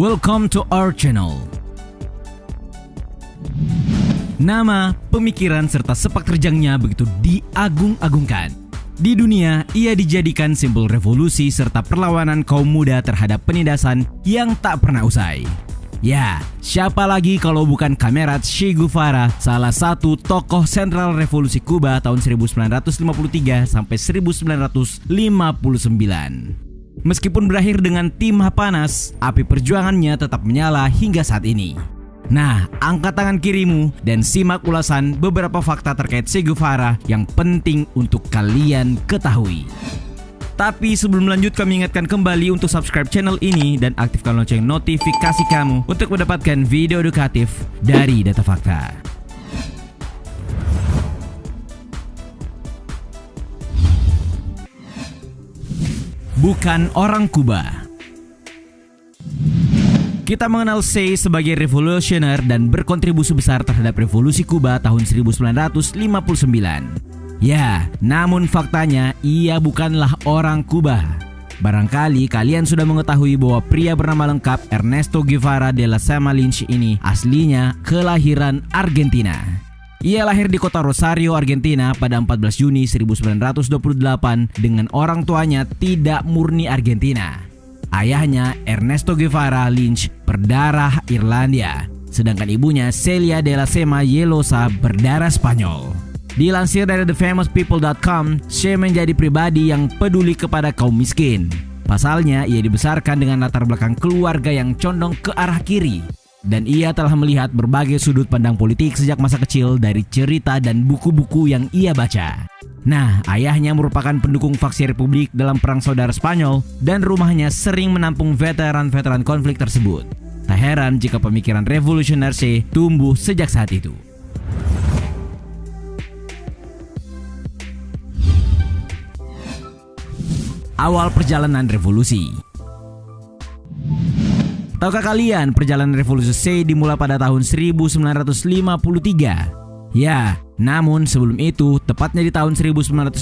Welcome to our channel. Nama, pemikiran, serta sepak terjangnya begitu diagung-agungkan. Di dunia, ia dijadikan simbol revolusi serta perlawanan kaum muda terhadap penindasan yang tak pernah usai. Ya, siapa lagi kalau bukan Kamerat Che Guevara, salah satu tokoh sentral revolusi Kuba tahun 1953 sampai 1959. Meskipun berakhir dengan timah panas, api perjuangannya tetap menyala hingga saat ini. Nah, angkat tangan kirimu dan simak ulasan beberapa fakta terkait Che Guevara yang penting untuk kalian ketahui. Tapi sebelum lanjut, kami ingatkan kembali untuk subscribe channel ini dan aktifkan lonceng notifikasi kamu untuk mendapatkan video edukatif dari Data Fakta. Bukan orang Kuba. Kita mengenal Che sebagai revolusioner dan berkontribusi besar terhadap revolusi Kuba tahun 1959. Ya, namun faktanya ia bukanlah orang Kuba. Barangkali kalian sudah mengetahui bahwa pria bernama lengkap Ernesto Guevara de la Sema Lynch ini aslinya kelahiran Argentina. Ia lahir di kota Rosario, Argentina pada 14 Juni 1928 dengan orang tuanya tidak murni Argentina. Ayahnya, Ernesto Guevara Lynch, berdarah Irlandia, sedangkan ibunya, Celia de la Sema Yelosa, berdarah Spanyol. Dilansir dari TheFamousPeople.com, Che menjadi pribadi yang peduli kepada kaum miskin. Pasalnya, ia dibesarkan dengan latar belakang keluarga yang condong ke arah kiri. Dan ia telah melihat berbagai sudut pandang politik sejak masa kecil dari cerita dan buku-buku yang ia baca. Nah, ayahnya merupakan pendukung faksi Republik dalam Perang Saudara Spanyol dan rumahnya sering menampung veteran-veteran konflik tersebut. Tak heran jika pemikiran revolusioner Che tumbuh sejak saat itu. Awal perjalanan revolusi. Tahukah kalian perjalanan revolusi Che dimulai pada tahun 1953? Ya, namun sebelum itu, tepatnya di tahun 1950,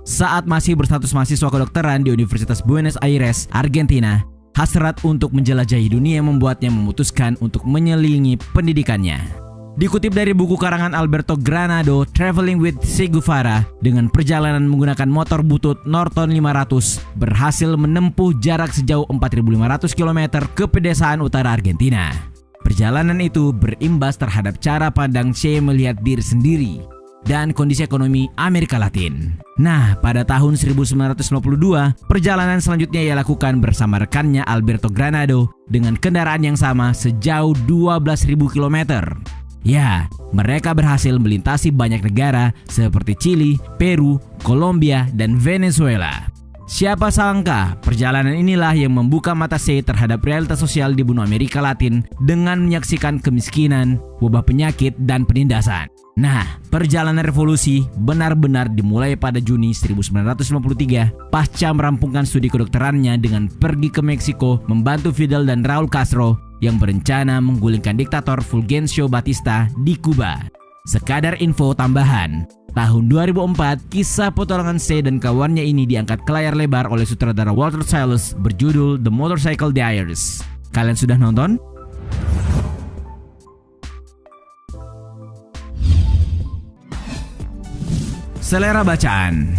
saat masih berstatus mahasiswa kedokteran di Universitas Buenos Aires, Argentina, hasrat untuk menjelajahi dunia membuatnya memutuskan untuk menyelingi pendidikannya. Dikutip dari buku karangan Alberto Granado, Traveling with Che Guevara, dengan perjalanan menggunakan motor butut Norton 500, berhasil menempuh jarak sejauh 4.500 km ke pedesaan utara Argentina. Perjalanan itu berimbas terhadap cara pandang Che melihat diri sendiri dan kondisi ekonomi Amerika Latin. Nah, pada tahun 1952, perjalanan selanjutnya ia lakukan bersama rekannya Alberto Granado dengan kendaraan yang sama sejauh 12.000 km. Ya, mereka berhasil melintasi banyak negara seperti Chili, Peru, Kolombia, dan Venezuela. Siapa sangka perjalanan inilah yang membuka mata Che terhadap realitas sosial di benua Amerika Latin dengan menyaksikan kemiskinan, wabah penyakit, dan penindasan. Nah, perjalanan revolusi benar-benar dimulai pada Juni 1953 pasca merampungkan studi kedokterannya dengan pergi ke Meksiko membantu Fidel dan Raul Castro yang berencana menggulingkan diktator Fulgencio Batista di Kuba. Sekadar info tambahan, tahun 2004, kisah petualangan Che dan kawannya ini diangkat ke layar lebar oleh sutradara Walter Salles berjudul The Motorcycle Diaries. Kalian sudah nonton? Selera bacaan.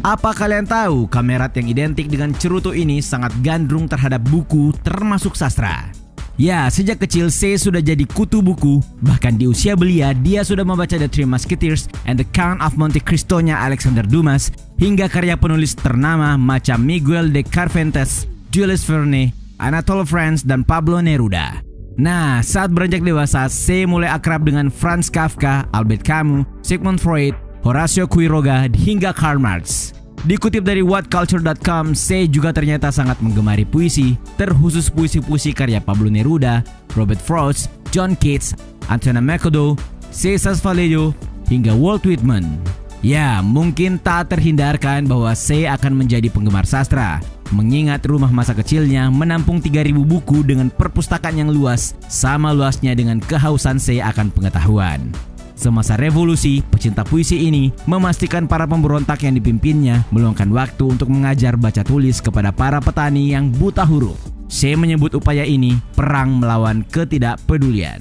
Apa kalian tahu Kamerat yang identik dengan cerutu ini sangat gandrung terhadap buku termasuk sastra? Ya, sejak kecil Che sudah jadi kutu buku. Bahkan di usia belia, dia sudah membaca The Three Musketeers and The Count of Monte Cristo-nya Alexander Dumas, hingga karya penulis ternama macam Miguel de Cervantes, Jules Verne, Anatole France, dan Pablo Neruda. Nah, saat beranjak dewasa, Che mulai akrab dengan Franz Kafka, Albert Camus, Sigmund Freud, Horacio Quiroga, hingga Karl Marx. Dikutip dari whatculture.com, Che juga ternyata sangat menggemari puisi, terkhusus puisi-puisi karya Pablo Neruda, Robert Frost, John Keats, Antonio Machado, Cesar Vallejo, hingga Walt Whitman. Ya, mungkin tak terhindarkan bahwa Che akan menjadi penggemar sastra, mengingat rumah masa kecilnya menampung 3.000 buku dengan perpustakaan yang luas, sama luasnya dengan kehausan Che akan pengetahuan. Semasa revolusi, pecinta puisi ini memastikan para pemberontak yang dipimpinnya meluangkan waktu untuk mengajar baca tulis kepada para petani yang buta huruf. Che menyebut upaya ini perang melawan ketidakpedulian.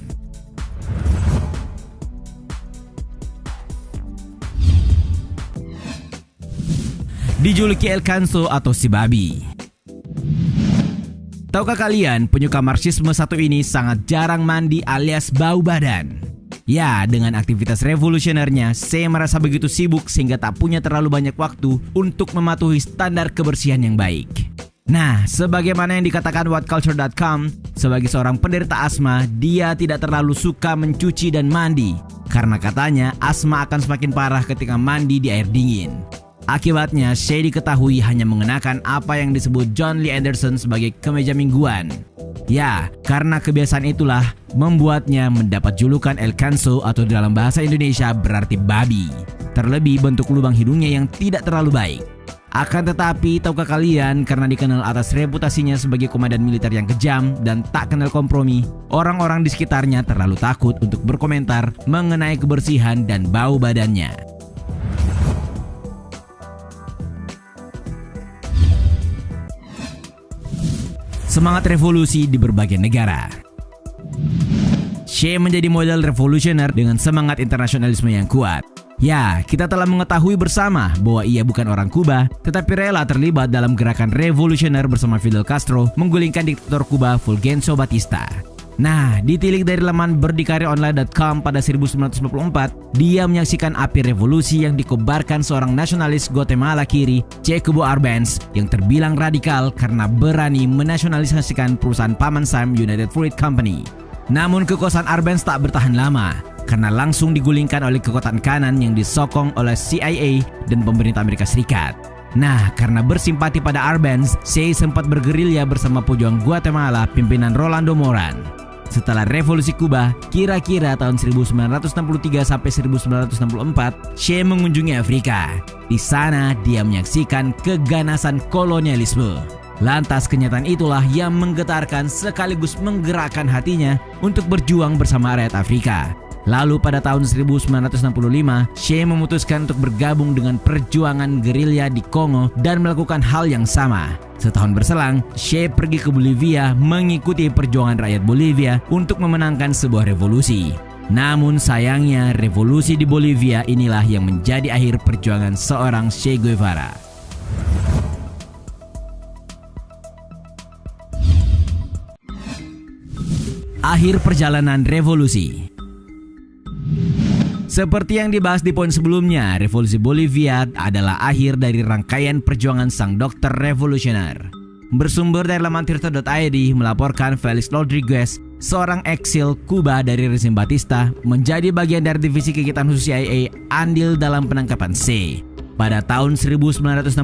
Dijuluki El Canso atau si babi. Tahukah kalian, penyuka Marxisme satu ini sangat jarang mandi alias bau badan. Ya, dengan aktivitas revolusionernya, Che merasa begitu sibuk sehingga tak punya terlalu banyak waktu untuk mematuhi standar kebersihan yang baik. Nah, sebagaimana yang dikatakan whatculture.com, sebagai seorang penderita asma, dia tidak terlalu suka mencuci dan mandi. Karena katanya, asma akan semakin parah ketika mandi di air dingin. Akibatnya, Che diketahui hanya mengenakan apa yang disebut John Lee Anderson sebagai kemeja mingguan. Ya, karena kebiasaan itulah membuatnya mendapat julukan El Canso atau dalam bahasa Indonesia berarti babi. Terlebih bentuk lubang hidungnya yang tidak terlalu baik. Akan tetapi, tahukah kalian, karena dikenal atas reputasinya sebagai komandan militer yang kejam dan tak kenal kompromi, orang-orang di sekitarnya terlalu takut untuk berkomentar mengenai kebersihan dan bau badannya. Semangat revolusi di berbagai negara. Che menjadi model revolusioner dengan semangat internasionalisme yang kuat. Ya, kita telah mengetahui bersama bahwa ia bukan orang Kuba, tetapi rela terlibat dalam gerakan revolusioner bersama Fidel Castro menggulingkan diktator Kuba Fulgencio Batista. Nah, ditilik dari laman berdikariaonline.com pada 1994, dia menyaksikan api revolusi yang dikobarkan seorang nasionalis Guatemala kiri, Che Cobo Arbenz, yang terbilang radikal karena berani menasionalisasikan perusahaan paman Sam United Fruit Company. Namun kekuasaan Arbenz tak bertahan lama, karena langsung digulingkan oleh kekuatan kanan yang disokong oleh CIA dan pemerintah Amerika Serikat. Nah, karena bersimpati pada Arbenz, Che sempat bergerilya bersama pejuang Guatemala pimpinan Rolando Moran. Setelah revolusi Kuba, kira-kira tahun 1963 sampai 1964, Che mengunjungi Afrika. Di sana, dia menyaksikan keganasan kolonialisme. Lantas kenyataan itulah yang menggetarkan sekaligus menggerakkan hatinya untuk berjuang bersama rakyat Afrika. Lalu pada tahun 1965, Che memutuskan untuk bergabung dengan perjuangan gerilya di Kongo dan melakukan hal yang sama. Setahun berselang, Che pergi ke Bolivia mengikuti perjuangan rakyat Bolivia untuk memenangkan sebuah revolusi. Namun sayangnya, revolusi di Bolivia inilah yang menjadi akhir perjuangan seorang Che Guevara. Akhir perjalanan revolusi. Seperti yang dibahas di poin sebelumnya, revolusi Bolivia adalah akhir dari rangkaian perjuangan sang dokter revolusioner. Bersumber dari laman tirto.id melaporkan Felix Rodriguez, seorang eksil Kuba dari rezim Batista, menjadi bagian dari divisi kegiatan khusus CIA andil dalam penangkapan Che. Pada tahun 1967,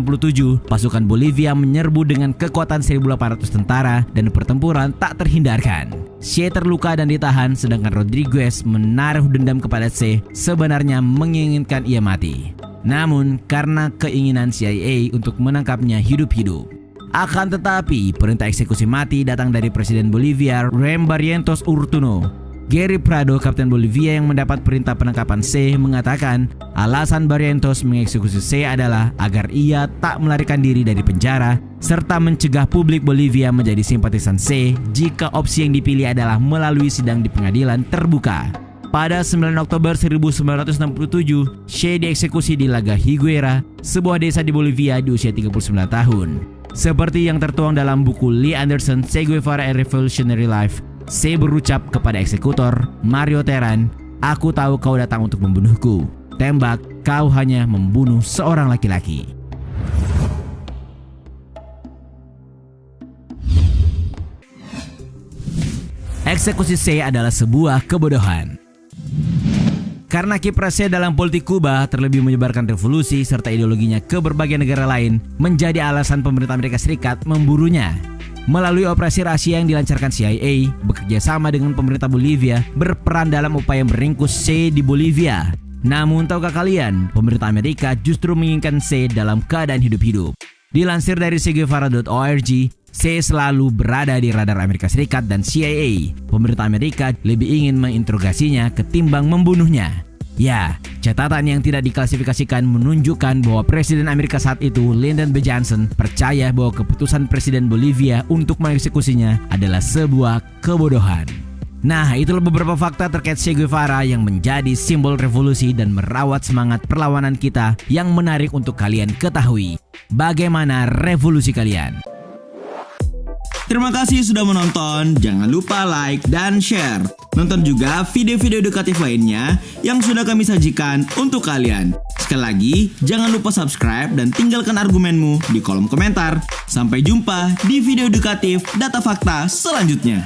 pasukan Bolivia menyerbu dengan kekuatan 1.800 tentara dan pertempuran tak terhindarkan. Che terluka dan ditahan, sedangkan Rodriguez menaruh dendam kepada Che, sebenarnya menginginkan ia mati. Namun, karena keinginan CIA untuk menangkapnya hidup-hidup. Akan tetapi, perintah eksekusi mati datang dari Presiden Bolivia, Rem Barrientos Urtuno. Gary Prado, Kapten Bolivia yang mendapat perintah penangkapan Che, mengatakan alasan Barrientos mengeksekusi Che adalah agar ia tak melarikan diri dari penjara serta mencegah publik Bolivia menjadi simpatisan Che jika opsi yang dipilih adalah melalui sidang di pengadilan terbuka. Pada 9 Oktober 1967, Che dieksekusi di Laga Higuera, sebuah desa di Bolivia di usia 39 tahun. Seperti yang tertuang dalam buku Lee Anderson, Che Guevara A Revolutionary Life, Che berucap kepada eksekutor, Mario Terán, "Aku tahu kau datang untuk membunuhku. Tembak, kau hanya membunuh seorang laki-laki." Eksekusi Che adalah sebuah kebodohan. Karena kiprah Che dalam politik Kuba terlebih menyebarkan revolusi serta ideologinya ke berbagai negara lain menjadi alasan pemerintah Amerika Serikat memburunya. Melalui operasi rahasia yang dilancarkan CIA, bekerja sama dengan pemerintah Bolivia berperan dalam upaya meringkus Che di Bolivia. Namun tahukah kalian, pemerintah Amerika justru menginginkan Che dalam keadaan hidup-hidup. Dilansir dari cheguevara.org, Che selalu berada di radar Amerika Serikat dan CIA. Pemerintah Amerika lebih ingin menginterogasinya ketimbang membunuhnya. Ya, catatan yang tidak diklasifikasikan menunjukkan bahwa Presiden Amerika saat itu, Lyndon B. Johnson, percaya bahwa keputusan Presiden Bolivia untuk mengeksekusinya adalah sebuah kebodohan. Nah, itulah beberapa fakta terkait Che Guevara yang menjadi simbol revolusi dan merawat semangat perlawanan kita yang menarik untuk kalian ketahui. Bagaimana revolusi kalian? Terima kasih sudah menonton, jangan lupa like dan share. Nonton juga video-video edukatif lainnya yang sudah kami sajikan untuk kalian. Sekali lagi, jangan lupa subscribe dan tinggalkan argumenmu di kolom komentar. Sampai jumpa di video edukatif data fakta selanjutnya.